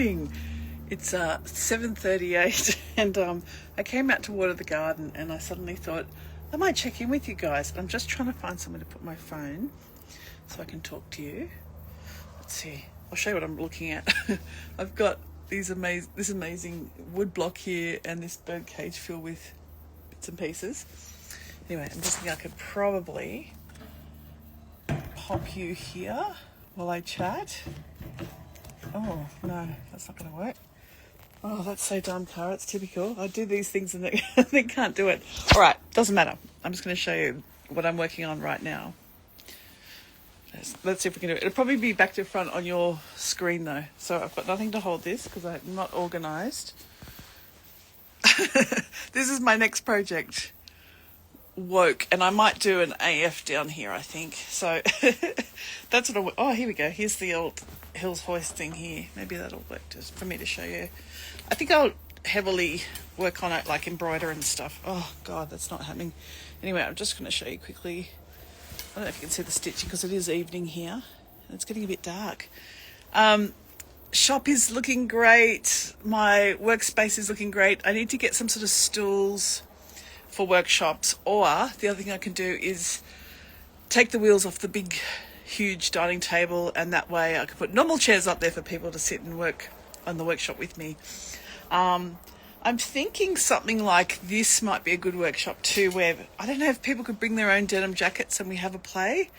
morning. It's 7:38 and I came out to water the garden and I suddenly thought I might check in with you guys. I'm just trying to find somewhere to put my phone so I can talk to you. Let's see. I'll show you what I'm looking at. I've got this amazing wood block here and this bird cage filled with bits and pieces. Anyway, I'm just thinking I could probably pop you here while I chat. Oh, no, that's not going to work. Oh, that's so dumb, Cara. It's typical. I do these things and they can't do it. All right, doesn't matter. I'm just going to show you what I'm working on right now. Let's see if we can do it. It'll probably be back to front on your screen, though. So I've got nothing to hold this because I'm not organised. This is my next project. Woke, and I might do an AF down here, I think. So that's what oh, here we go. Here's the old Hills Hoist thing here. Maybe that'll work just for me to show you. I think I'll heavily work on it, like embroider and stuff. Oh God, that's not happening. Anyway, I'm just going to show you quickly. I don't know if you can see the stitching because it is evening here and it's getting a bit dark. Shop is looking great. My workspace is looking great. I need to get some sort of stools for workshops, or the other thing I can do is take the wheels off the big huge dining table, and that way I can put normal chairs up there for people to sit and work on the workshop with me. I'm thinking something like this might be a good workshop too, where I don't know if people could bring their own denim jackets and we have a play.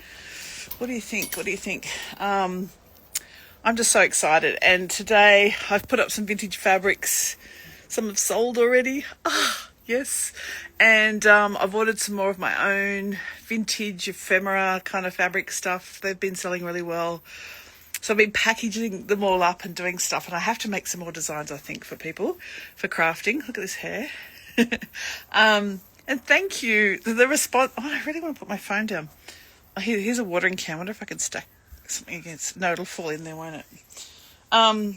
What do you think? I'm just so excited, and today I've put up some vintage fabrics. Some have sold already. Yes, and I've ordered some more of my own vintage ephemera kind of fabric stuff. They've been selling really well. So I've been packaging them all up and doing stuff, and I have to make some more designs, I think, for people, for crafting. Look at this hair. And thank you. The response... Oh, I really want to put my phone down. Oh, here's a watering can. I wonder if I can stack something against... No, it'll fall in there, won't it? No,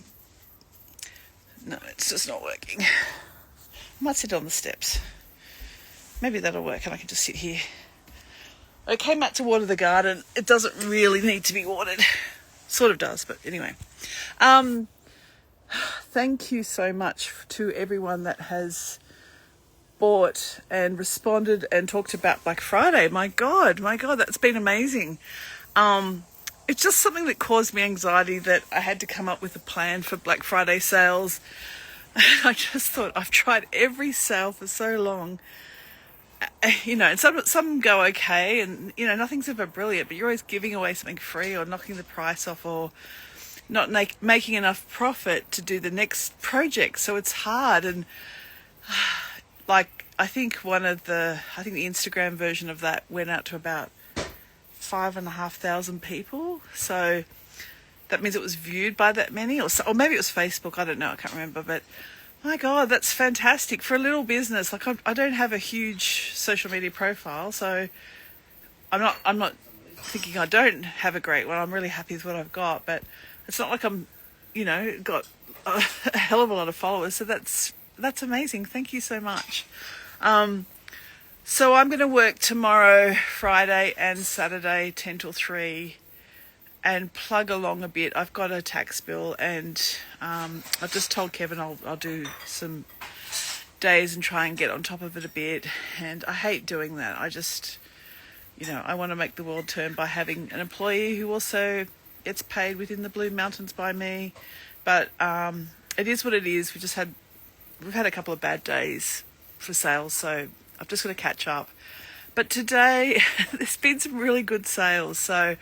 it's just not working. I might sit on the steps. Maybe that'll work and I can just sit here. I came out to water the garden. It doesn't really need to be watered. Sort of does, but anyway. Thank you so much to everyone that has bought and responded and talked about Black Friday. My God, that's been amazing. It's just something that caused me anxiety that I had to come up with a plan for Black Friday sales. I just thought, I've tried every sale for so long, and some go okay, and nothing's ever brilliant, but you're always giving away something free or knocking the price off or not making enough profit to do the next project. So it's hard, and I think the Instagram version of that went out to about 5,500 people. So that means it was viewed by that many, or maybe it was Facebook. I don't know. I can't remember. But my God, that's fantastic for a little business. Like I don't have a huge social media profile, so I'm not thinking I don't have a great one. I'm really happy with what I've got, but it's not like I'm, got a hell of a lot of followers. So that's amazing. Thank you so much. So I'm going to work tomorrow, Friday and Saturday, 10 till 3. And plug along a bit. I've got a tax bill, and I've just told Kevin I'll do some days and try and get on top of it a bit. And I hate doing that. I just, I want to make the world turn by having an employee who also gets paid within the Blue Mountains by me. But it is what it is. We've had a couple of bad days for sales, so I've just got to catch up. But today, there's been some really good sales, so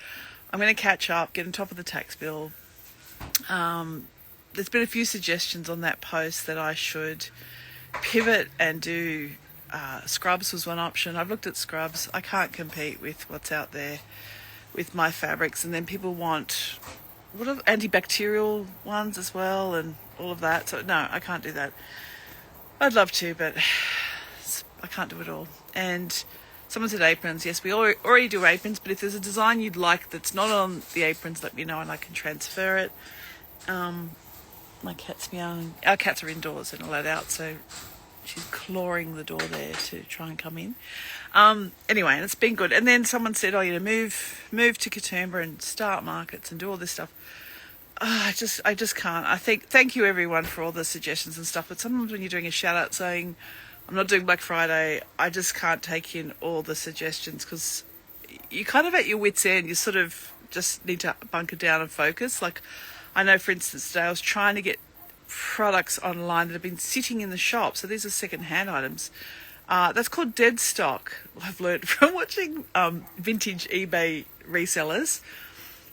I'm going to catch up, get on top of the tax bill. There's been a few suggestions on that post that I should pivot and do scrubs was one option. I've looked at scrubs. I can't compete with what's out there with my fabrics. And then people want antibacterial ones as well and all of that. So no, I can't do that. I'd love to, but I can't do it all. And someone said aprons. Yes, we already do aprons, but if there's a design you'd like that's not on the aprons, let me know and I can transfer it. My cat's meowing. Our cats are indoors and allowed out, so she's clawing the door there to try and come in. Anyway, and it's been good. And then someone said, move to Katoomba and start markets and do all this stuff. I just can't. I think thank you everyone for all the suggestions and stuff. But sometimes when you're doing a shout out saying I'm not doing Black Friday, I just can't take in all the suggestions because you kind of at your wit's end. You sort of just need to bunker down and focus. Like I know, for instance, today I was trying to get products online that have been sitting in the shop. So these are second-hand items. That's called dead stock. I've learned from watching vintage eBay resellers.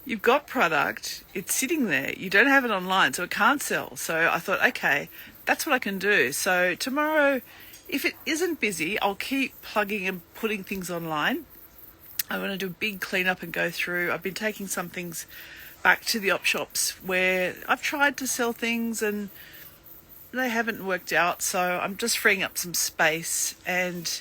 You've got product, it's sitting there. You don't have it online, so it can't sell. So I thought, okay, that's what I can do. So tomorrow, if it isn't busy, I'll keep plugging and putting things online. I want to do a big cleanup and go through. I've been taking some things back to the op shops where I've tried to sell things and they haven't worked out. So I'm just freeing up some space and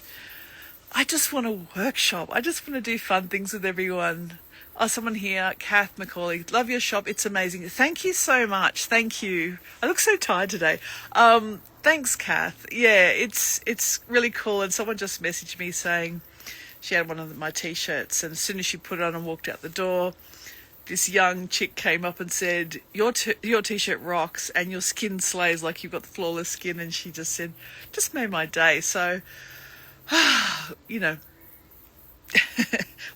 I just want to workshop. I just want to do fun things with everyone. Oh, someone here, Kath Macaulay. Love your shop. It's amazing. Thank you so much. Thank you. I look so tired today. Thanks, Kath. Yeah, it's really cool. And someone just messaged me saying she had one of my T-shirts, and as soon as she put it on and walked out the door, this young chick came up and said, your T-shirt rocks and your skin slays, like you've got the flawless skin. And she just said, just made my day. So, you know,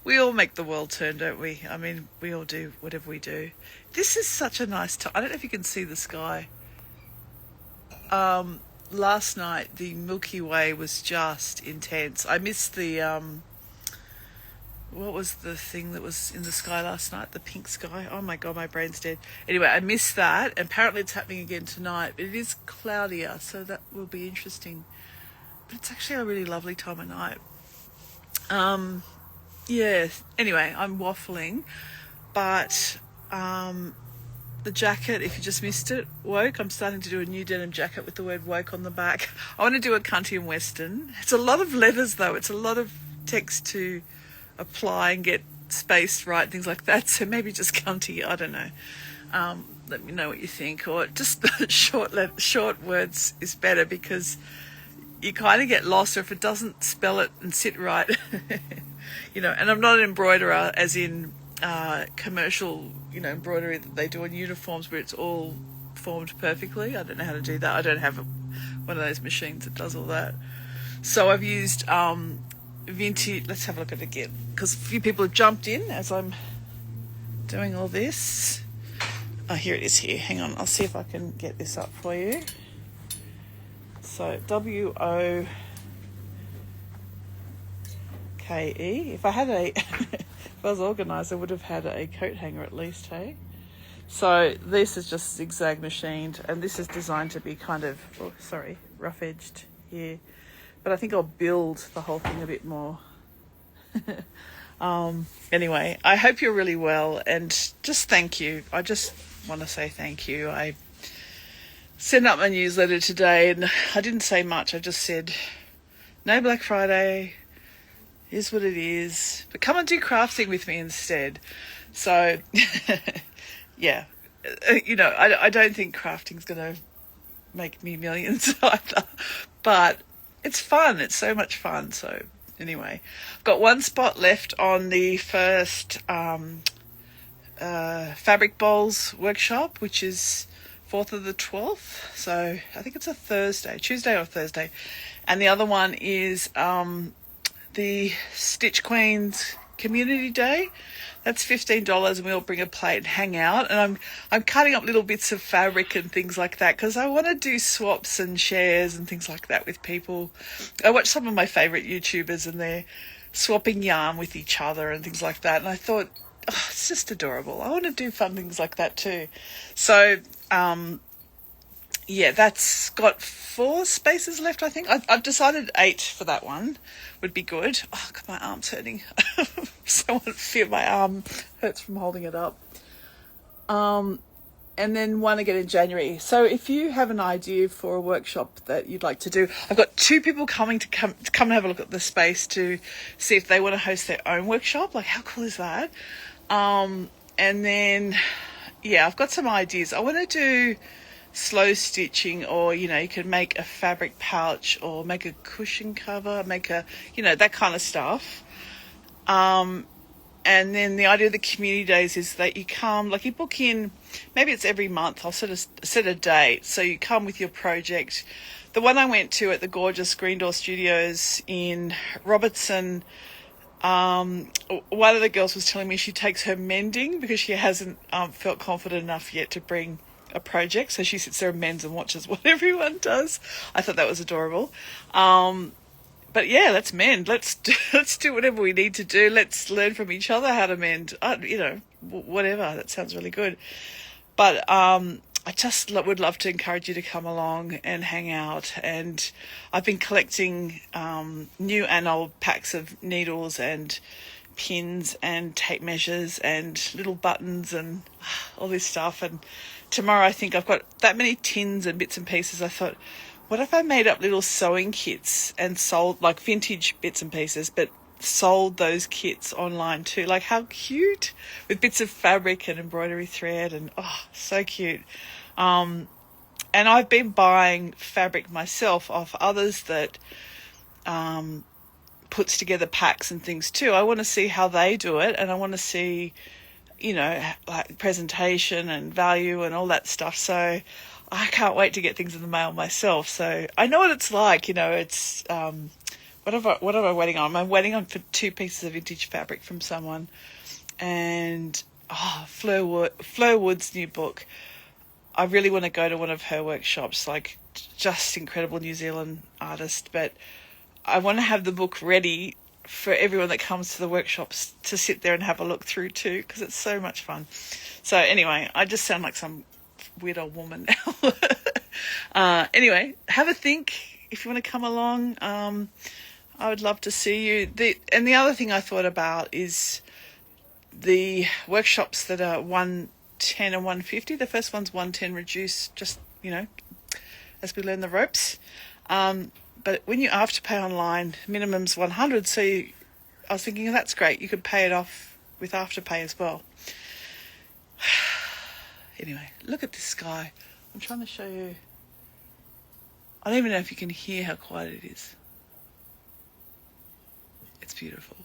we all make the world turn, don't we? I mean, we all do whatever we do. This is such a nice time. I don't know if you can see the sky. Last night, the Milky Way was just intense. I missed the, what was the thing that was in the sky last night? The pink sky. Oh my God, my brain's dead. Anyway, I missed that. Apparently it's happening again tonight. But it is cloudier, so that will be interesting. But it's actually a really lovely time of night. Yeah, anyway, I'm waffling, but the jacket, if you just missed it, woke. I'm starting to do a new denim jacket with the word woke on the back. I want to do a cunty and western. It's a lot of letters though. It's a lot of text to apply and get spaced right, things like that. So maybe just cunty, I don't know. Let me know what you think, or just short words is better because you kind of get lost, or if it doesn't spell it and sit right, you know. And I'm not an embroiderer, as in commercial, you know, embroidery that they do on uniforms where it's all formed perfectly. I don't know how to do that. I don't have one of those machines that does all that. So I've used vintage. Let's have a look at it again, because a few people have jumped in as I'm doing all this. Oh, here it is here. Hang on. I'll see if I can get this up for you. So WOKE. If I had if I was organised, I would have had a coat hanger at least, hey? So this is just zigzag machined, and this is designed to be kind of, rough edged here. But I think I'll build the whole thing a bit more. Anyway, I hope you're really well, and just thank you. I just want to say thank you. I sent out my newsletter today and I didn't say much. I just said, no Black Friday, is what it is, but come and do crafting with me instead. So, yeah, you know, I don't think crafting's going to make me millions either, but it's fun. It's so much fun. So anyway, I've got one spot left on the first Fabric Bowls workshop, which is 4th of the 12th. So I think it's a Tuesday or Thursday. And the other one is the Stitch Queens Community Day. That's $15 and we all bring a plate and hang out. And I'm cutting up little bits of fabric and things like that because I want to do swaps and shares and things like that with people. I watch some of my favourite YouTubers and they're swapping yarn with each other and things like that. And I thought, oh, it's just adorable. I want to do fun things like that too. So, yeah, that's got 4 spaces left, I think. I've decided 8 for that one would be good. Oh, God, my arm's hurting. Someone feel my arm hurts from holding it up. And then one again in January. So if you have an idea for a workshop that you'd like to do, I've got 2 people coming to come and have a look at the space to see if they want to host their own workshop. Like, how cool is that? And then, yeah, I've got some ideas. I want to do slow stitching, or, you know, you can make a fabric pouch or make a cushion cover, make a, you know, that kind of stuff. And then the idea of the community days is that you come, like you book in, maybe it's every month, I'll set a date. So you come with your project. The one I went to at the gorgeous Green Door Studios in Robertson, one of the girls was telling me she takes her mending because she hasn't felt confident enough yet to bring a project. So she sits there and mends and watches what everyone does. I thought that was adorable. But yeah, let's mend. Let's do whatever we need to do. Let's learn from each other how to mend. Whatever. That sounds really good. But I just would love to encourage you to come along and hang out. And I've been collecting new and old packs of needles and pins and tape measures and little buttons and all this stuff. And tomorrow I think I've got that many tins and bits and pieces. I thought, what if I made up little sewing kits and sold, like vintage bits and pieces, but sold those kits online too? Like, how cute, with bits of fabric and embroidery thread, and so cute. And I've been buying fabric myself off others that puts together packs and things too. I want to see how they do it, and I want to see, like presentation and value and all that stuff. So I can't wait to get things in the mail myself. So I know what it's like. It's what am I waiting on? I'm waiting on for 2 pieces of vintage fabric from someone, and Fleur Wood's new book. I really want to go to one of her workshops, like just incredible New Zealand artist, but I want to have the book ready for everyone that comes to the workshops to sit there and have a look through too, because it's so much fun. So anyway, I just sound like some weird old woman now. Anyway, have a think if you want to come along. I would love to see you. The other thing I thought about is the workshops that are 110 and 150. The first one's 110 reduced, just as we learn the ropes. But when you Afterpay online, minimum's 100. So I was thinking, that's great. You could pay it off with Afterpay as well. Anyway, look at this sky. I'm trying to show you. I don't even know if you can hear how quiet it is. It's beautiful.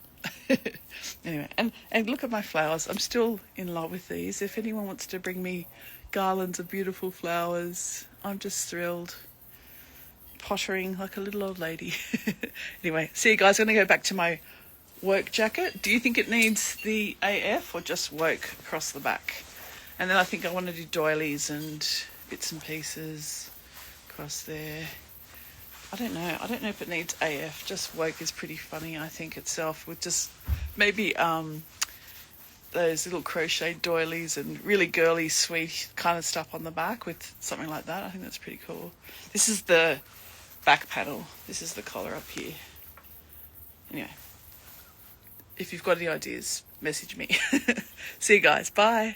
Anyway, and look at my flowers. I'm still in love with these. If anyone wants to bring me garlands of beautiful flowers, I'm just thrilled. Pottering like a little old lady. Anyway, see you guys. I'm going to go back to my work jacket. Do you think it needs the AF or just work across the back? And then I think I want to do doilies and bits and pieces across there. I don't know if it needs AF. Just work is pretty funny, I think, itself, with just maybe those little crochet doilies and really girly, sweet kind of stuff on the back with something like that. I think that's pretty cool. This is the back panel. This is the collar up here. Anyway, if you've got any ideas, message me. See you guys. Bye.